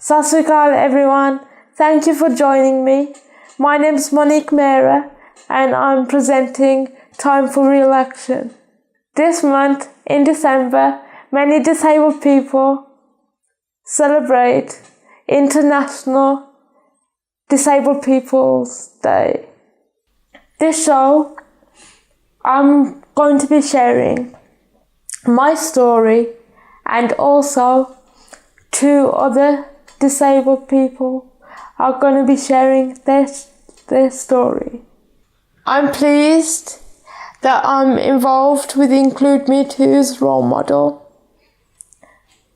Sat Sri Akal everyone, thank you for joining me. My name is Monique Mehra and I'm presenting Time for Real Action. This month, in December, many disabled people celebrate International Disabled People's Day. This show, I'm going to be sharing my story and also two other disabled people are going to be sharing their story. I'm pleased that I'm involved with Include Me Too's role model,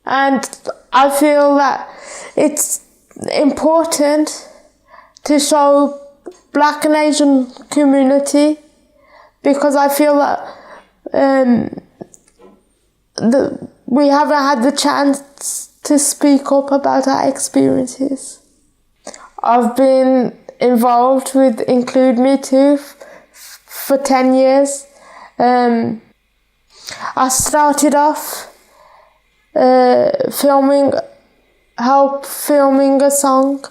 and I feel that it's important to show Black and Asian community, because I feel that we haven't had the chance to speak up about our experiences. I've been involved with Include Me Too for 10 years. I started off filming a song,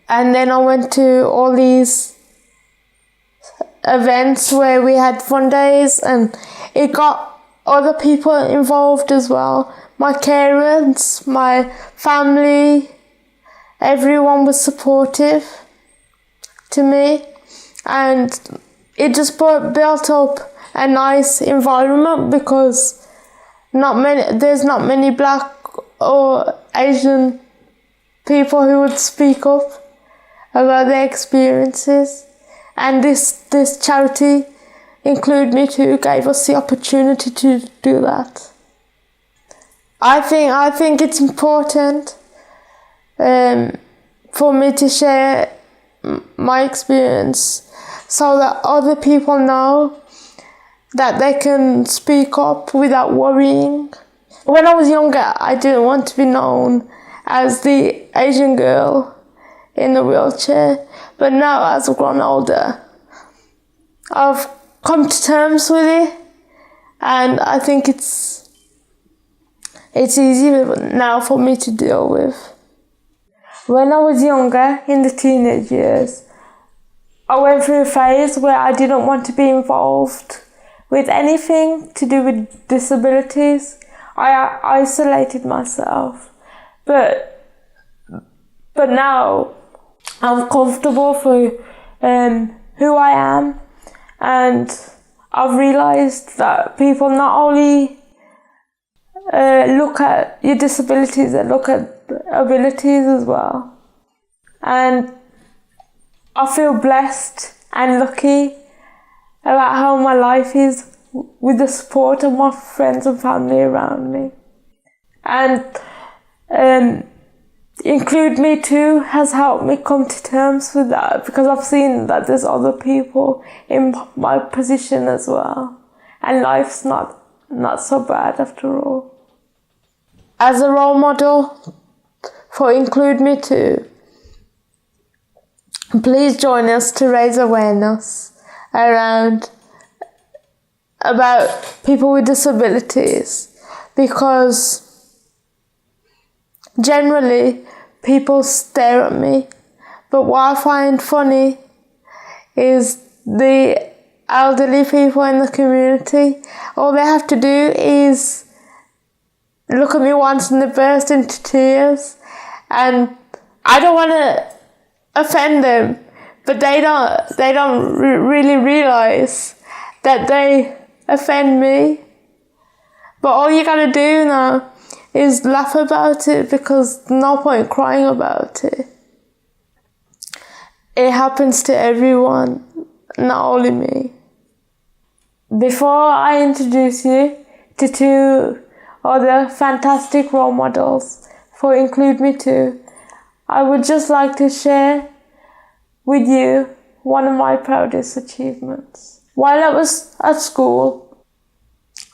and then I went to all these events where we had fun days, and it got other people involved as well. My parents, my family, everyone was supportive to me, and it just built up a nice environment, because there's not many Black or Asian people who would speak up about their experiences, and this charity, Include Me Too, gave us the opportunity to do that. I think it's important for me to share my experience so that other people know that they can speak up without worrying. When I was younger, I didn't want to be known as the Asian girl in the wheelchair, but now as I've grown older, I've come to terms with it, and I think it's easier now for me to deal with. When I was younger, in the teenage years, I went through a phase where I didn't want to be involved with anything to do with disabilities. I isolated myself, but now I'm comfortable for who I am, and I've realised that people not only look at your disabilities, they look at abilities as well. And I feel blessed and lucky about how my life is with the support of my friends and family around me. And Include Me Too has helped me come to terms with that, because I've seen that there's other people in my position as well, and life's not so bad after all. As a role model for Include Me Too, please join us to raise awareness about people with disabilities, because generally people stare at me, but what I find funny is the elderly people in the community. All they have to do is look at me once and they burst into tears, and I don't want to offend them, but they don't really realise that they offend me. But all you gotta do now is laugh about it, because no point crying about it. It happens to everyone, not only me. Before I introduce you to two other fantastic role models for Include Me Too, I would just like to share with you one of my proudest achievements. While I was at school,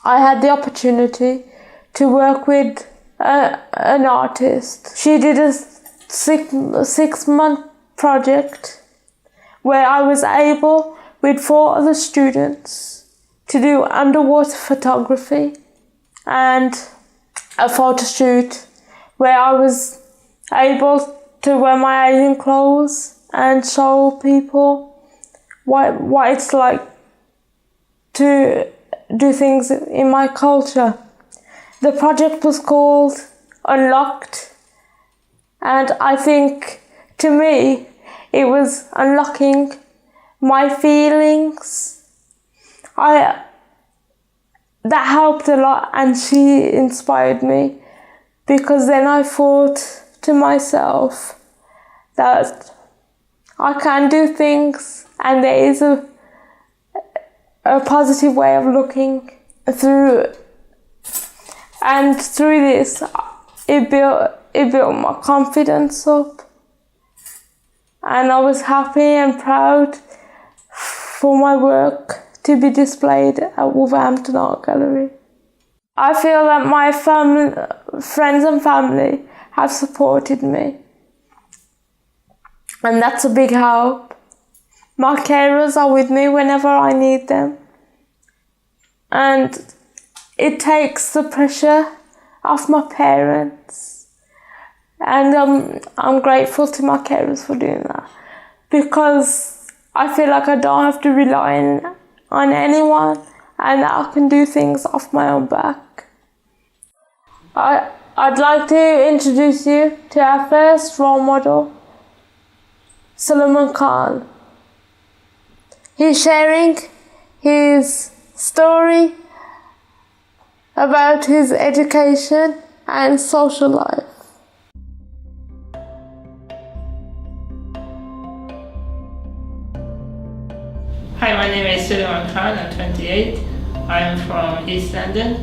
I had the opportunity to work with an artist. She did a six-month project where I was able, with 4 other students, to do underwater photography and a photo shoot where I was able to wear my Asian clothes and show people what it's like to do things in my culture. The project was called Unlocked, and I think to me it was unlocking my feelings. That helped a lot, and she inspired me, because then I thought to myself that I can do things, and there is a positive way of looking through, and through this it built my confidence up, and I was happy and proud for my work to be displayed at Wolverhampton Art Gallery. I feel that my friends and family have supported me, and that's a big help. My carers are with me whenever I need them, and it takes the pressure off my parents, and I'm grateful to my carers for doing that, because I feel like I don't have to rely on anyone, and I can do things off my own back. I'd like to introduce you to our first role model, Salman Khan. He's sharing his story about his education and social life. Hi, my name is Salman Khan. I'm 28. I'm from East London,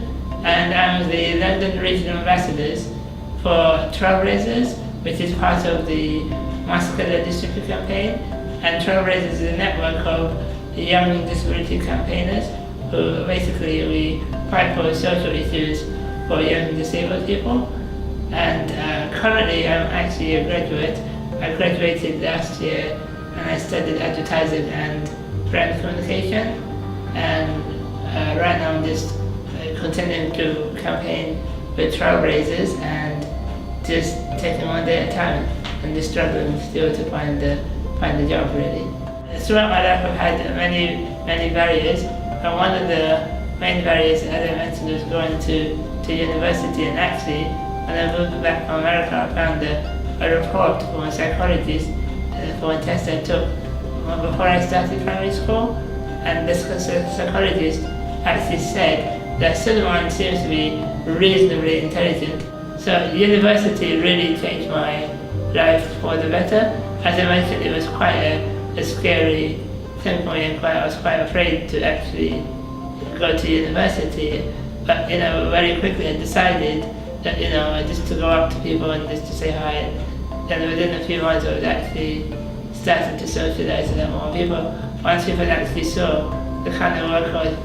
and I'm the London Regional Ambassadors for Trailblazers, which is part of the Muscular Dystrophy campaign. And Trailblazers is a network of young disability campaigners who basically we fight for social issues for young disabled people. And currently I'm actually a graduate. I graduated last year and I studied advertising and brand communication. And right now I'm just continuing to campaign with Trailblazers and just taking one day at a time and just struggling still to find a job really. Throughout my life I've had many barriers, and one of the main barriers, as I mentioned, was going to university. And actually when I moved back from America I found a report from a psychologist for a test I took before I started primary school, and this psychologist actually said that Salman seems to be reasonably intelligent. So university really changed my life for the better. As I mentioned, it was quite a scary thing for me, and I was quite afraid to actually go to university. But very quickly I decided that just to go up to people and just to say hi. And then within a few months I was actually starting to socialize with more people. Once people actually saw the kind of work I was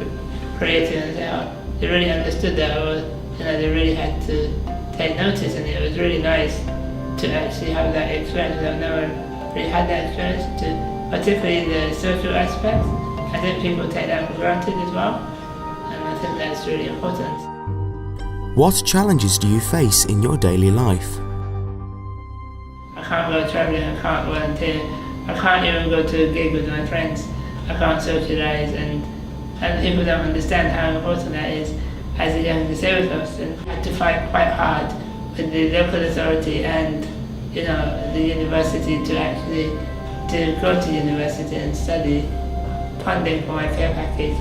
creating, and they really understood that they really had to take notice, and it was really nice to actually have that experience. I've never really had that experience, particularly the social aspect. I think people take that for granted as well, and I think that's really important. What challenges do you face in your daily life? I can't go traveling, I can't volunteer, I can't even go to a gig with my friends, I can't socialize, and people don't understand how important that is as a young disabled person. I had to fight quite hard with the local authority and the university to go to university and study. Funding for my care package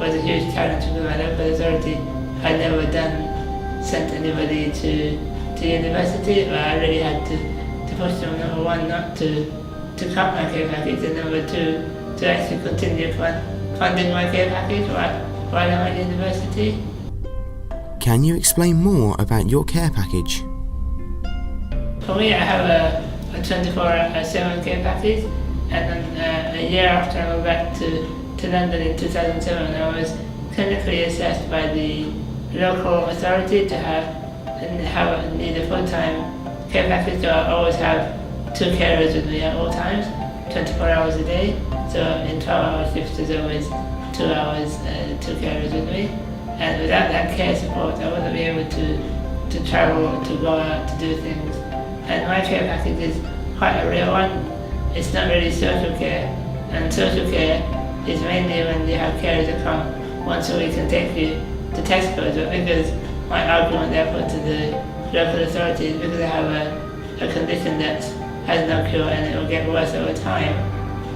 was a huge challenge because my local authority had never sent anybody to university, but I really had to push them, number one, not to cut my care package, and number two, to actually continue funding my care package while I'm at university. Can you explain more about your care package? For me, I have a 24/7 care package, and then a year after I moved back to London in 2007, I was clinically assessed by the local authority to need a full-time care package. So I always have two carers with me at all times, 24 hours a day. So in 12-hour shifts there's always 2 hours, two carers with me. And without that care support, I wouldn't be able to travel, to go out, to do things And my care package is quite a rare one. It's not really social care, and social care is mainly when you have carers that come once a week and take you to Tesco's, but because my argument therefore to the local authorities, because I have a condition that has no cure and it will get worse over time,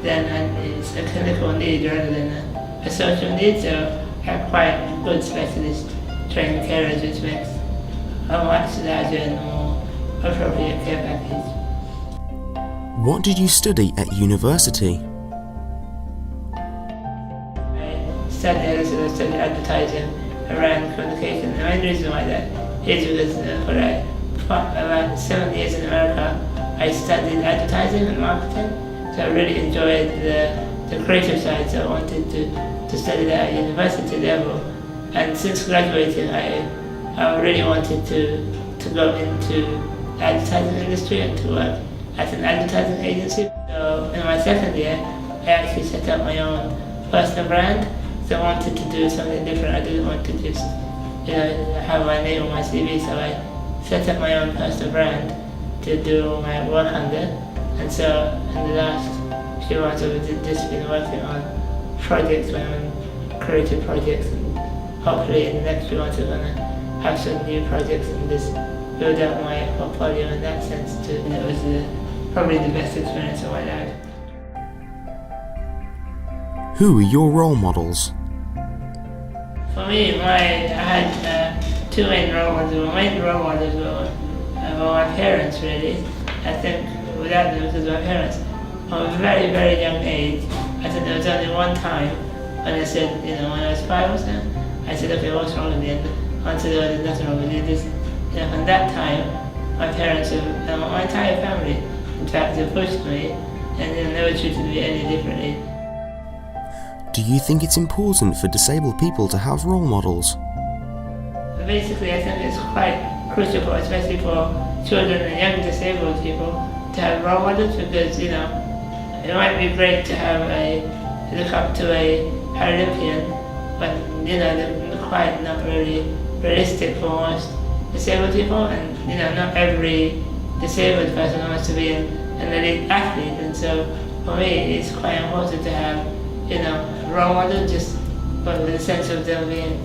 then it's a clinical need rather than a social need, so I have quite good specialist trained carers, which makes a much larger and more appropriate care package. What did you study at university? I studied advertising around communication. The main reason why that is because for about 7 years in America, I studied advertising and marketing, so I really enjoyed the creative side, so I wanted to study that at university level. And since graduating, I really wanted to go into the advertising industry and to work at an advertising agency. So in my second year, I actually set up my own personal brand. So I wanted to do something different. I didn't want to just, have my name on my CV. So I set up my own personal brand to do my work under. And so in the last few months, I've just been working on projects, my own creative projects, and hopefully in the next few months, I'm gonna have some new projects and just build up my portfolio in that sense too. And it was probably the best experience of my life. Who are your role models? For me, I had two main role models. My main role models were my parents, really. I think without them, because my parents, from a very, very young age, I think there was only one time when I said, when I was 5 or so, I said, okay, what's wrong with you? And I said, oh, there's nothing wrong with you. From that time, my parents and my entire family, in fact, they pushed me and never treated me any differently. Do you think it's important for disabled people to have role models? Basically, I think it's quite crucial, especially for children and young disabled people, to have role models, because it might be great to have look up to a Paralympian, but they're quite not really realistic for most disabled people, and not every disabled person wants to be an elite athlete, and so for me it's quite important to have role models, just but with a sense of them being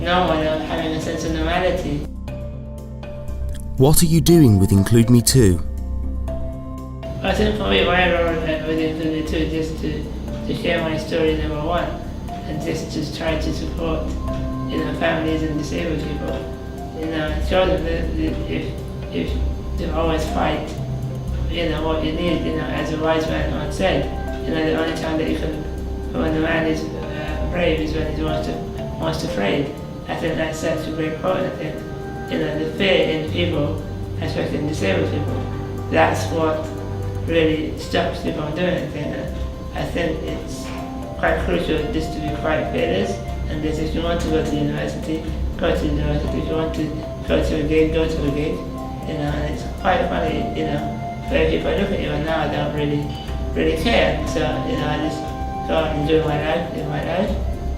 normal, having a sense of normality. What are you doing with Include Me Too? I think for me, my role with Include Me Too is just to share my story, number one, and just to try to support families and disabled people. Show them that if they always fight, what you need, as a wise man once said, the only time that you can, when the man is brave is when he wants to trade. I think that's such a great quote. I think, the fear in people, especially in disabled people, that's what really stops you from doing anything. I think it's quite crucial just to be quite fearless, and just if you want to go to university, go to university. If you want to go to a gig, go to a gig. And it's quite funny, where people look at you and now I don't really care. So, I just go out and enjoy my life, live my life,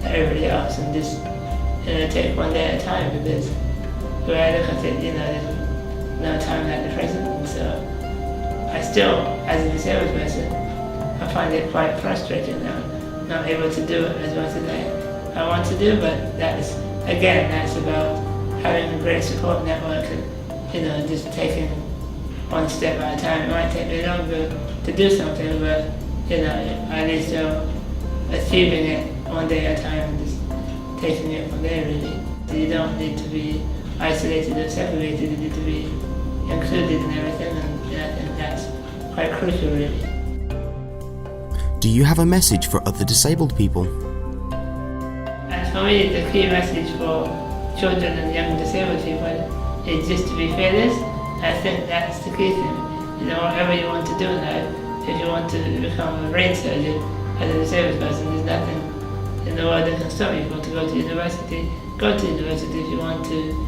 like everybody else, and just, take one day at a time, because the way I look at it, there's no time like the present. And so I still, as a disabled person, I find it quite frustrating now, not able to do it as much as I want to do, but that's about having a great support network and, just taking one step at a time. It might take me longer to do something, but, at least achieving it one day at a time and just taking it from there, really. You don't need to be isolated or separated, you need to be included in everything, and I think that's quite crucial, really. Do you have a message for other disabled people? And for me, the key message for children and young disabled people is just to be fearless. I think that's the key thing. Whatever you want to do in life, if you want to become a brain surgeon as a disabled person, there's nothing in the world that can stop you. If you want to go to university, go to university. If you want to,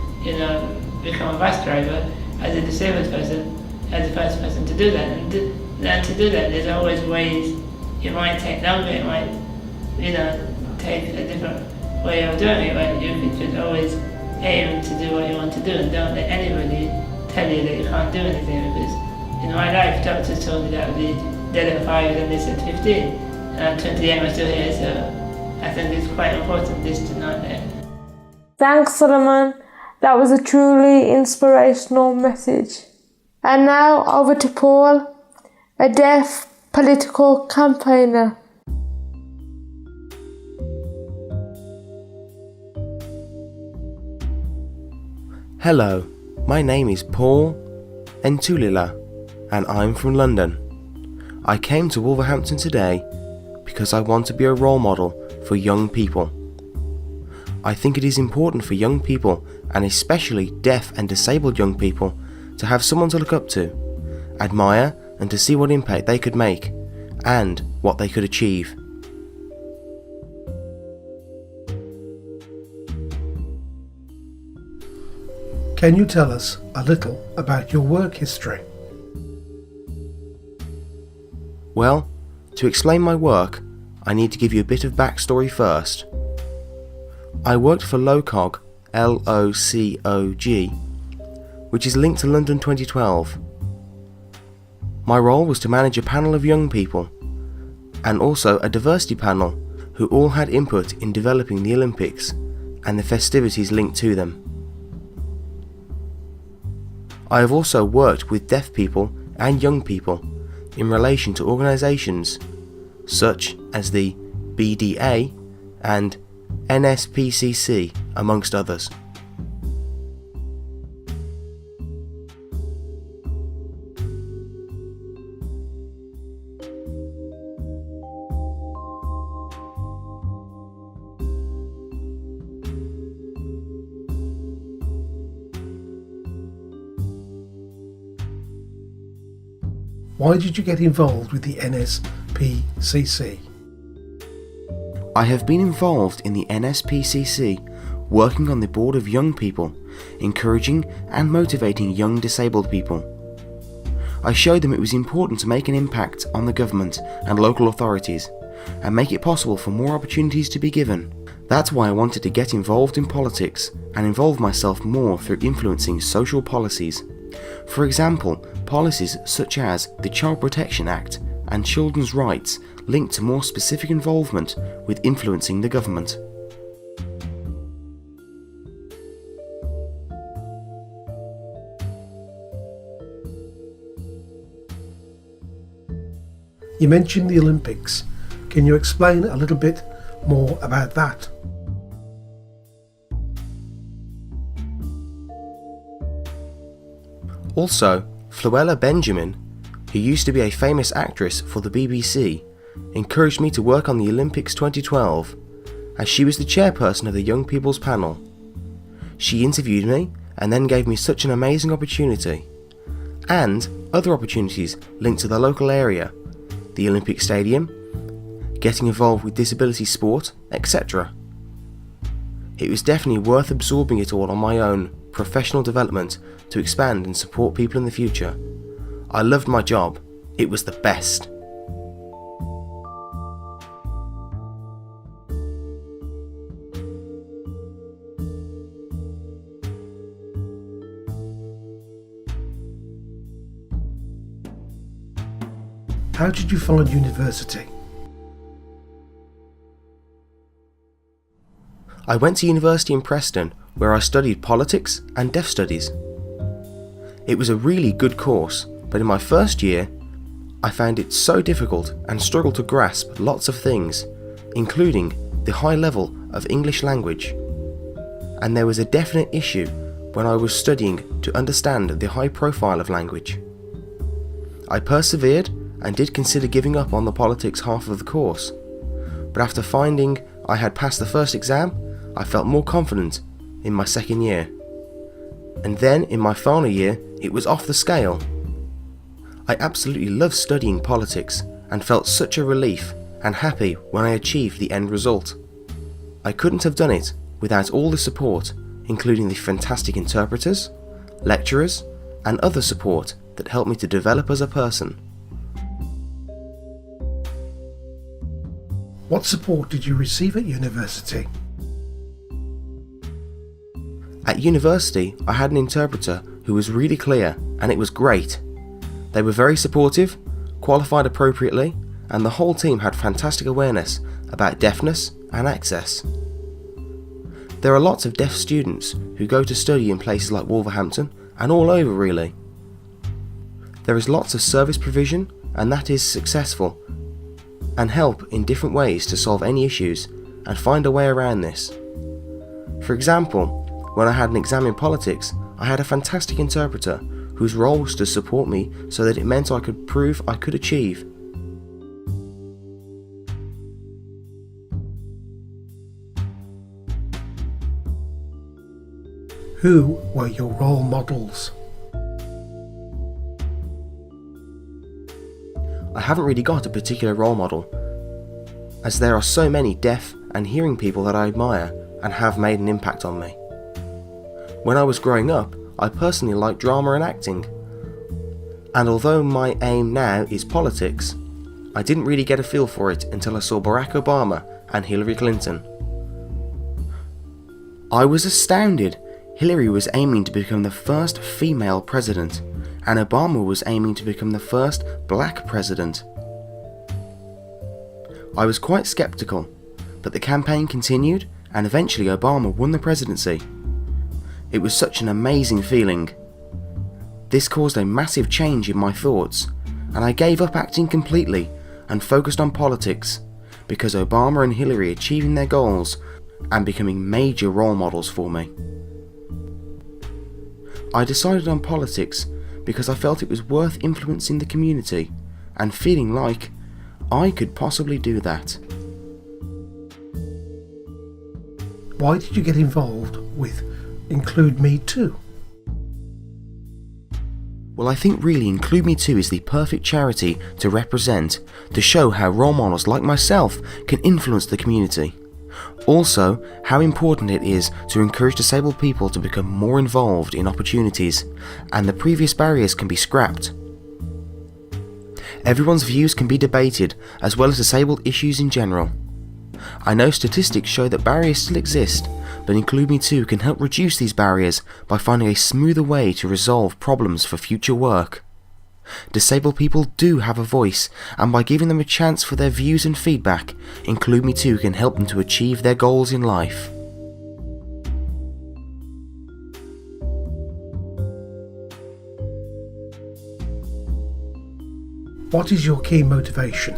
become a bus driver as a disabled person, as the first person to do that. And to do that, there's always ways. It might take longer, it might, take a different way of doing it, but you should always aim to do what you want to do, and don't let anybody tell you that you can't do anything, because in my life. Doctors told me that I would be dead at 5 and this at 15. And at 28 I'm still here, so I think it's quite important this to know that. Thanks, Solomon. That was a truly inspirational message. And now over to Paul, a deaf political campaigner. Hello, my name is Paul Ntulila and I'm from London. I came to Wolverhampton today because I want to be a role model for young people. I think it is important for young people, and especially deaf and disabled young people, to have someone to look up to, admire, and to see what impact they could make and what they could achieve. Can you tell us a little about your work history? Well, to explain my work, I need to give you a bit of backstory first. I worked for LOCOG, LOCOG, which is linked to London 2012. My role was to manage a panel of young people, and also a diversity panel who all had input in developing the Olympics and the festivities linked to them. I have also worked with deaf people and young people in relation to organisations such as the BDA and NSPCC, amongst others. Why did you get involved with the NSPCC? I have been involved in the NSPCC, working on the board of young people, encouraging and motivating young disabled people. I showed them it was important to make an impact on the government and local authorities, and make it possible for more opportunities to be given. That's why I wanted to get involved in politics and involve myself more through influencing social policies. For example, policies such as the Child Protection Act and children's rights linked to more specific involvement with influencing the government. You mentioned the Olympics. Can you explain a little bit more about that? Also, Floella Benjamin, who used to be a famous actress for the BBC, encouraged me to work on the Olympics 2012, as she was the chairperson of the Young People's Panel. She interviewed me and then gave me such an amazing opportunity, and other opportunities linked to the local area, the Olympic Stadium, getting involved with disability sport, etc. It was definitely worth absorbing it all on my own professional development to expand and support people in the future. I loved my job. It was the best. How did you find university? I went to university in Preston, where I studied politics and deaf studies. It was a really good course, but in my first year, I found it so difficult and struggled to grasp lots of things, including the high level of English language. And there was a definite issue when I was studying to understand the high profile of language. I persevered and did consider giving up on the politics half of the course, but after finding I had passed the first exam, I felt more confident in my second year. And then in my final year, it was off the scale. I absolutely loved studying politics and felt such a relief and happy when I achieved the end result. I couldn't have done it without all the support, including the fantastic interpreters, lecturers, and other support that helped me to develop as a person. What support did you receive at university? At university, I had an interpreter who was really clear, and it was great. They were very supportive, qualified appropriately, and the whole team had fantastic awareness about deafness and access. There are lots of deaf students who go to study in places like Wolverhampton and all over really. There is lots of service provision, and that is successful, and help in different ways to solve any issues and find a way around this. For example, when I had an exam in politics, I had a fantastic interpreter whose role was to support me so that it meant I could prove I could achieve. Who were your role models? I haven't really got a particular role model, as there are so many deaf and hearing people that I admire and have made an impact on me. When I was growing up, I personally liked drama and acting, and although my aim now is politics, I didn't really get a feel for it until I saw Barack Obama and Hillary Clinton. I was astounded. Hillary was aiming to become the first female president, and Obama was aiming to become the first black president. I was quite skeptical, but the campaign continued and eventually Obama won the presidency. It was such an amazing feeling. This caused a massive change in my thoughts, and I gave up acting completely and focused on politics, because Obama and Hillary achieving their goals and becoming major role models for me. I decided on politics because I felt it was worth influencing the community and feeling like I could possibly do that. Why did you get involved with Include Me Too? Well, I think really Include Me Too is the perfect charity to represent, to show how role models like myself can influence the community. Also, how important it is to encourage disabled people to become more involved in opportunities, and the previous barriers can be scrapped. Everyone's views can be debated, as well as disabled issues in general. I know statistics show that barriers still exist, but Include Me Too can help reduce these barriers by finding a smoother way to resolve problems for future work. Disabled people do have a voice, and by giving them a chance for their views and feedback, Include Me Too can help them to achieve their goals in life. What is your key motivation?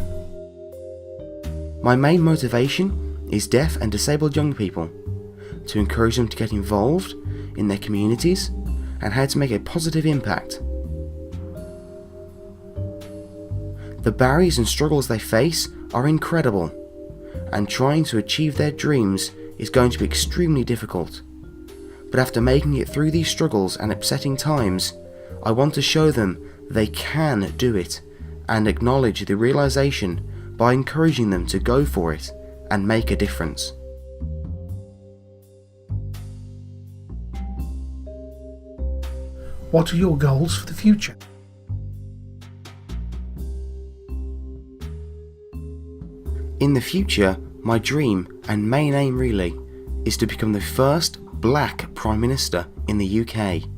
My main motivation is deaf and disabled young people, to encourage them to get involved in their communities and how to make a positive impact. The barriers and struggles they face are incredible, and trying to achieve their dreams is going to be extremely difficult. But after making it through these struggles and upsetting times, I want to show them they can do it and acknowledge the realization by encouraging them to go for it and make a difference. What are your goals for the future? In the future, my dream and main aim really is to become the first black Prime Minister in the UK.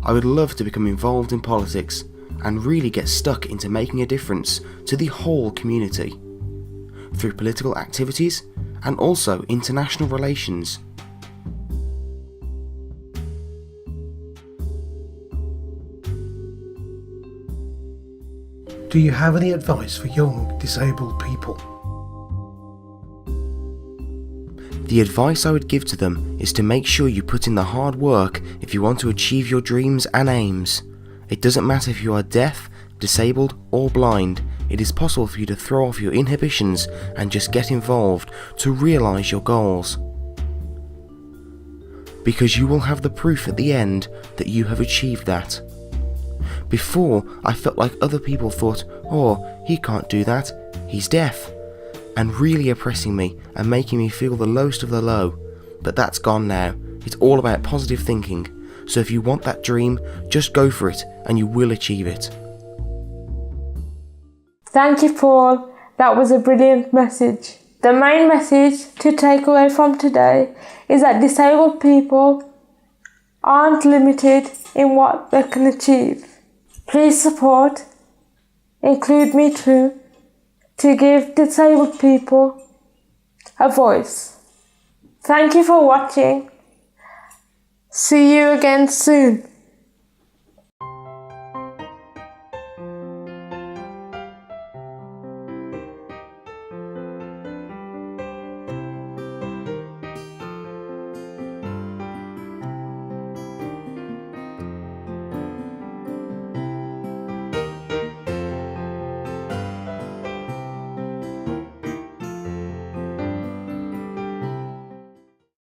I would love to become involved in politics and really get stuck into making a difference to the whole community through political activities and also international relations. Do you have any advice for young disabled people? The advice I would give to them is to make sure you put in the hard work if you want to achieve your dreams and aims. It doesn't matter if you are deaf, disabled or blind, it is possible for you to throw off your inhibitions and just get involved to realise your goals. Because you will have the proof at the end that you have achieved that. Before, I felt like other people thought, oh, he can't do that, he's deaf, and really oppressing me and making me feel the lowest of the low. But that's gone now. It's all about positive thinking. So if you want that dream, just go for it and you will achieve it. Thank you, Paul. That was a brilliant message. The main message to take away from today is that disabled people aren't limited in what they can achieve. Please support, include me too, to give disabled people a voice. Thank you for watching. See you again soon.